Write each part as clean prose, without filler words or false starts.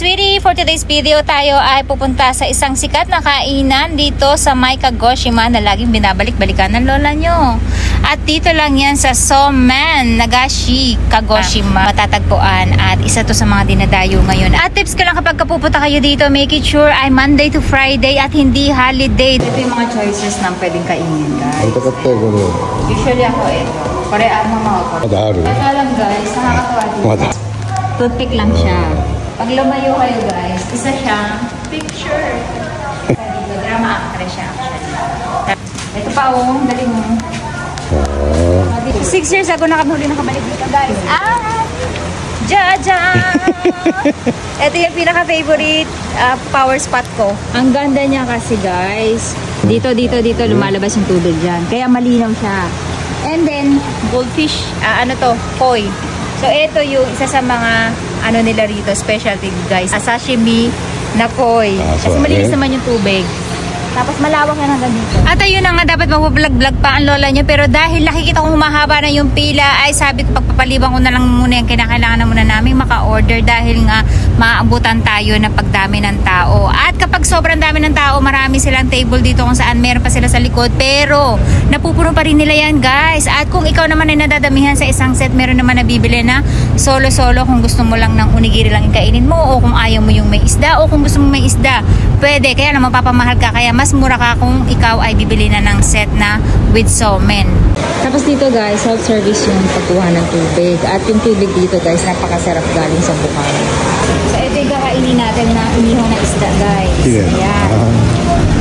sweetie, for today's video tayo ay pupunta sa isang sikat na kainan dito sa May Kagoshima na laging binabalik-balikan ng lola nyo. At dito lang yan sa Somen, Nagashi, Kagoshima matatagpuan at isa to sa mga dinadayo ngayon. At tips ko lang kapag kapupunta kayo dito, make it sure ay Monday to Friday at hindi holiday. Ito yung mga choices ng pwedeng kainin, guys. Usually ako ito. Parehan mga ako. Ito lang guys, nakakatawa dito. Toothpick lang siya. Pag lumayo kayo guys, isa siyang picture. Dito, drama actress siya actually. Ito pa oh, dali mo. 6 years ago nakabalik dito guys. Jaja! Ito yung pinaka-favorite power spot ko. Ang ganda niya kasi guys. Dito lumalabas yung tubig dyan. Kaya malinaw siya. And then, goldfish, koi. So, ito yung isa sa mga nila rito, specialty guys. Sashimi na koi. Kasi malinis naman yung tubig. Tapos malawak yan hanggang dito. At ayun na nga, dapat mag-vlog pa ang lola nyo. Pero dahil nakikita kong humahaba na yung pila, ay sabi ko pagpapaliban ko na lang muna yung kinakailangan na muna namin maka-order. Dahil nga maaabutan tayo ng pagdami ng tao. At kapag sobrang dami ng tao, marami silang table dito kung saan meron pa sila sa likod. Pero napupuno pa rin nila yan guys. At kung ikaw naman ay nadadamihan sa isang set, meron naman nabibili na solo-solo kung gusto mo lang ng unigiri lang ikainin mo. O kung ayaw mo yung may isda. O kung gusto mo may isda, pwede. Kaya naman papamahal ka. Kaya mas mura ka kung ikaw ay bibili na ng set na with somen. Tapos dito guys, self-service yung pagkuha ng tubig. At yung tubig dito guys, napakasarap galing sa bukal. So ito yung kakainin natin na inihaw na isda guys. Ayan.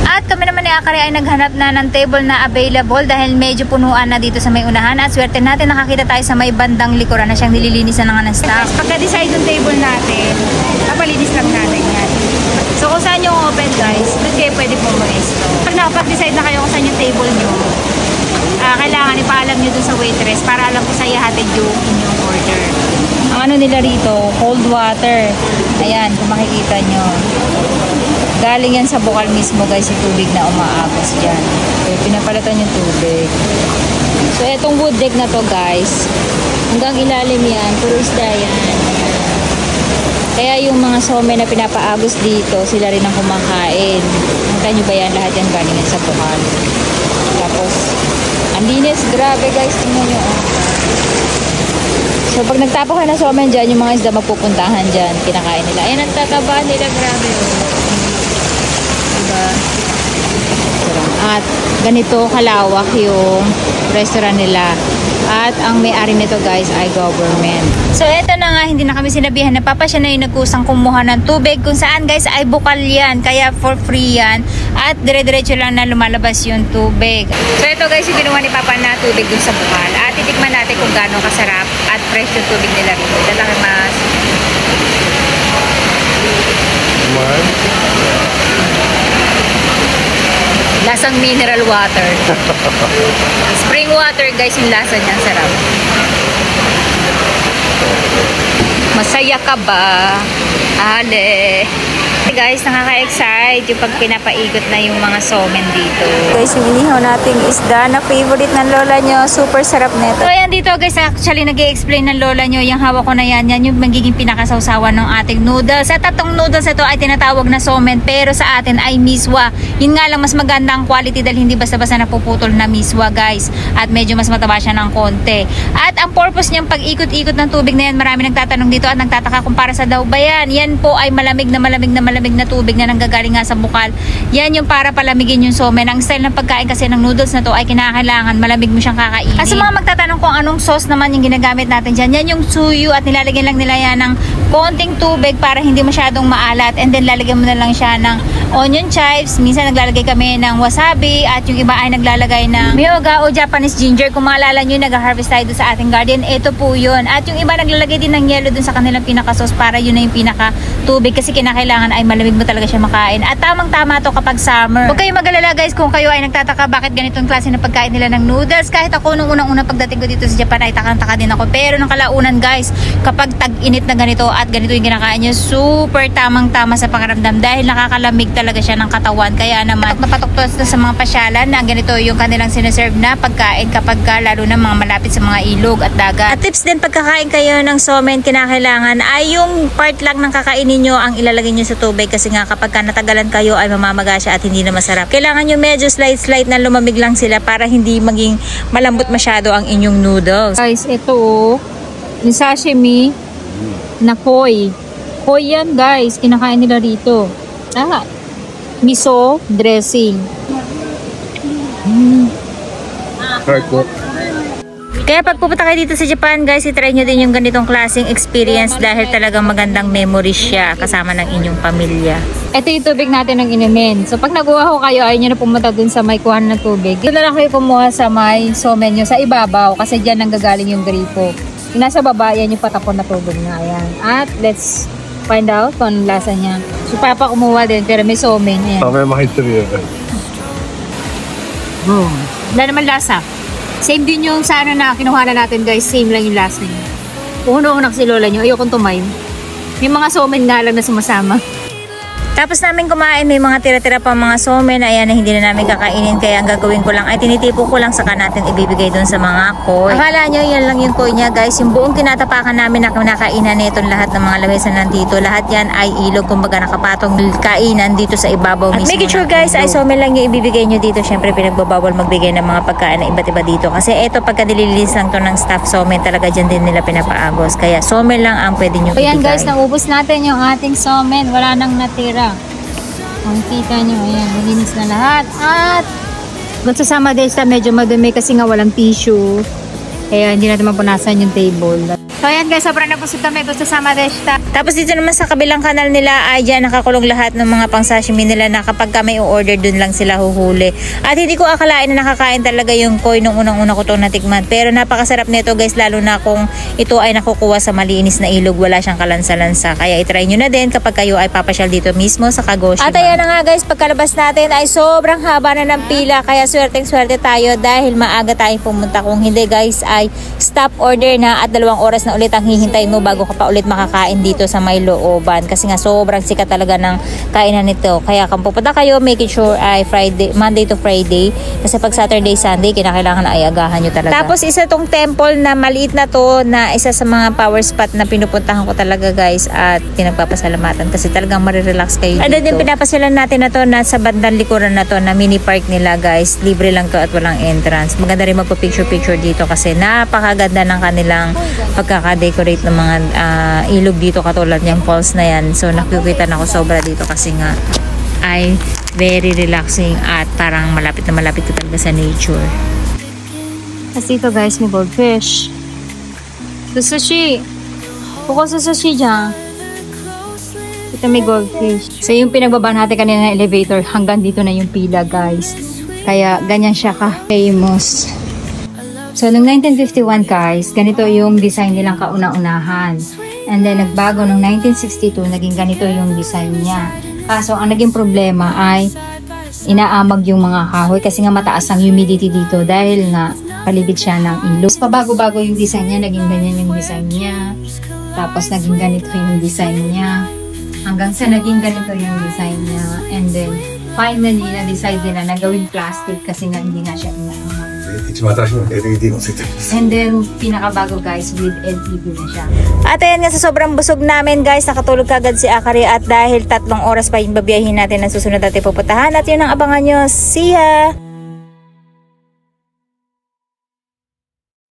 At kami naman ni Akari ay naghanap na ng table na available dahil medyo punuan na dito sa may unahan. At swerte natin nakakita tayo sa may bandang likuran na siyang nililinisan ng ng staff. Pagka-decide yung table natin, papalinis lang natin yan. So kung saan yung open guys, doon kayo pwede pumaresto. Pag nakapag-decide na kayo kung saan yung table nyo, kailangan ipaalam nyo dun sa waitress para alam ko sa ihatid yung inyong order. Ang nila rito, cold water. Ayan, kung makikita nyo. Galing yan sa bukal mismo guys, yung tubig na umaagos dyan. So, pinapalatan yung tubig. So etong wood deck na to guys, hanggang ilalim yan, puro isda yan. Kaya yung mga somen na pinapaagos dito, sila rin ang kumakain. Nakita nyo ba yan? Lahat yan galing yan sa bukal. Tapos, ang linis. Grabe guys, tingnan nyo. So, pag nagtapo kayo ng somen dyan, yung mga isda magpupuntahan dyan, kinakain nila. Ayan, ang tataba nila. Grabe. Diba? At ganito kalawak yung restaurant nila. At ang may-ari nito guys ay government. So eto na nga, hindi na kami sinabihan na papa siya na yung nagkusang kumuha ng tubig. Kung saan guys ay bukal yan. Kaya for free yan. At dire-diretso lang na lumalabas yung tubig. So eto guys yung ginawa ni papa na tubig dun sa bukal. At titikman natin kung gaano kasarap at fresh yung tubig nila rito. Dalaki mas. Lasang mineral water. Spring water guys yung lasa niya. Sarap. Masaya ka ba? Ale. Guys, nakaka-excite yung pag pinapaikot na yung mga somen dito. Guys, yung inihaw nating isda na favorite ng lola nyo. Super sarap nito. So, ayan dito guys, actually nag-i-explain ng lola nyo. Yung hawak ko na yan yung magiging pinakasawsawan ng ating noodles. At tatong noodles ito ay tinatawag na somen, pero sa atin ay miswa. Yun nga lang, mas maganda ang quality dahil hindi basta-basta napuputol na miswa guys. At medyo mas mataba siya ng konti. At ang purpose niyang pag-ikot-ikot ng tubig na yan, marami nagtatanong dito at nagtataka kung para sa daw ba yan. Yan po ay malamig na tubig na nanggagaling nga sa bukal. Yan yung para palamigin yung somen. Ang style ng pagkain kasi ng noodles na to ay kinakailangan malamig mo siyang kakainin. Kasi mga magtatanong kung anong sauce naman yung ginagamit natin dyan. Yan yung suyu at nilalagyan lang nila yan ng konting tubig para hindi masyadong maalat. And then lalagyan mo na lang siya ng onion chives. Minsan naglalagay kami ng wasabi at yung iba ay naglalagay ng miyoga o Japanese ginger. Kung maalala nyo, nag-harvest tayo sa ating garden. Ito po yun. At yung iba naglalagay din ng yelo dun sa kanilang pinaka-sauce para yun na yung pinaka-tubig kasi kinakailangan ay malamig mo talaga siya makain. At tamang-tama to kapag summer. Huwag kayong mag-alala guys kung kayo ay nagtataka bakit ganitong klase na pagkain nila ng noodles. Kahit ako nung unang-unang pagdating ko dito sa Japan ay takang-taka din ako. Pero nung kalaunan guys, kapag tag-init na ganito at ganito yung kinakain niya, super tamang-tama sa pakiramdam dahil nakakalamig talaga siya ng katawan. Kaya naman napatok to sa mga pasyalan na ganito yung kanilang sineserve na pagkain kapag lalo na mga malapit sa mga ilog at dagat. At tips din pagkakain kayo ng somen, kinakailangan ay yung part lang ng kakainin nyo ang ilalagay nyo sa tubig kasi nga kapag natagalan kayo ay mamamaga siya at hindi na masarap. Kailangan nyo medyo slight na lumamig lang sila para hindi maging malambot masyado ang inyong noodles. Guys, ito yung sashimi na koi. Koi yan guys, kinakain nila rito. Miso dressing. Kaya pag pupunta kayo dito sa Japan guys, itry nyo din yung ganitong klaseng experience dahil talagang magandang memories siya kasama ng inyong pamilya. Ito yung tubig natin ng inumin. So pag naguha ko kayo, ayaw nyo na pumunta dun sa may kuhanan ng tubig. Dito na lang kayo kumuha sa may somen nyo, sa ibabaw kasi dyan nanggagaling yung gripo. Yung nasa baba, yan yung patapon na tubig na. Ayan. At let's find out kung lasa niya. So papa kumuha din pero may somen. Ayan. Wala naman lasa. Same din yung sa ano na kinuha na natin guys. Same lang yung lasa niya. Uno-unak si lola nyo. Ayokong tumayo. May mga somen nga lang na sumasama. Tapos namin kumain, may mga tira-tira pa mga somen na ayan na hindi na namin kakainin. Kaya ang gagawin ko lang ay tinitipo ko lang saka natin ibibigay dun sa mga koi. Akala nyo yan lang yung koi niya guys. Yung buong tinatapakan namin na kinakainan nitong lahat ng mga lamesa nandito. Lahat yan ay ilog, kumbaga nakapatong kainan dito sa ibabaw mismo. At make sure guys ay somen lang yung ibibigay nyo dito. Syempre pinagbabawal magbigay ng mga pagkain na iba't iba dito. Kasi eto pagka nililinis lang to ng staff somen, talaga dyan din nila pinapaagos. Kaya somen lang ang pwede nyo ibigay. Ayan guys, naubos natin yung ating somen. Wala nang natira. Kung kita nyo, ayan, malinis na lahat. At kung sa Sama Days na medyo madumi kasi nga walang tissue. Kaya hindi natin mapunasan yung table. So ayan guys, sobrang nabusog kami doon sa Sama Days. Tapos dito naman sa kabilang kanal nila ay dyan nakakulong lahat ng mga pang sashimi nila na kapag may order dun lang sila huhuli. At hindi ko akalain na nakakain talaga yung koi nung unang-una ko itong natikman. Pero napakasarap nito guys, lalo na kung ito ay nakukuha sa malinis na ilog, wala siyang kalansa-lansa. Kaya itry nyo na din kapag kayo ay papasyal dito mismo sa Kagoshima. At ayan na nga guys, pagkalabas natin ay sobrang haba na ng pila. Kaya swerte tayo dahil maaga tayong pumunta. Kung hindi guys ay stop order na at 2 oras na ulit ang hihintayin mo bago ka pa ulit makakain dito sa may looban. Kasi nga sobrang sikat talaga ng kainan nito. Kaya kung pupunta kayo, make sure ay Monday to Friday. Kasi pag Saturday, Sunday, kinakailangan na ay agahan nyo talaga. Tapos isa tong temple na maliit na to na isa sa mga power spot na pinupuntahan ko talaga guys at pinagpapasalamatan kasi talagang marirelax kayo dito. Ano din pinapasyalan natin na to na sa bandang likuran na to na mini park nila guys. Libre lang to at walang entrance. Maganda rin magpa-picture dito kasi napakaganda ng kanilang pagkaka-decorate ng mga ilog dito katulad niyang falls na yan. So nakikita na ako sobra dito kasi nga ay very relaxing at parang malapit na malapit ka talaga sa nature. Kasi dito guys may goldfish. Sushi. Buko sa sushi dyan. Ito may goldfish. So yung pinagbaba natin kanina ng elevator hanggang dito na yung pila guys. Kaya ganyan siya ka-famous. So, noong 1951 guys, ganito yung design nilang kauna-unahan. And then, nagbago noong 1962, naging ganito yung design niya. Kaso, ang naging problema ay inaamag yung mga kahoy kasi nga mataas ang humidity dito dahil nga palibid siya ng ilog. Pabago-bago yung design niya, naging ganyan yung design niya. Tapos, naging ganito yung design niya. Hanggang sa naging ganito yung design niya. And then, finally, na-decide nila na gawing plastic kasi nga hindi nga siya inaamag. And then, pinakabago guys, with LED na siya. At ayan nga sa sobrang busog namin guys, nakatulog kagad si Akari at dahil 3 oras pa yung babiyahin natin na susunod natin pupuntahan at yun ang abangan nyo. See ya!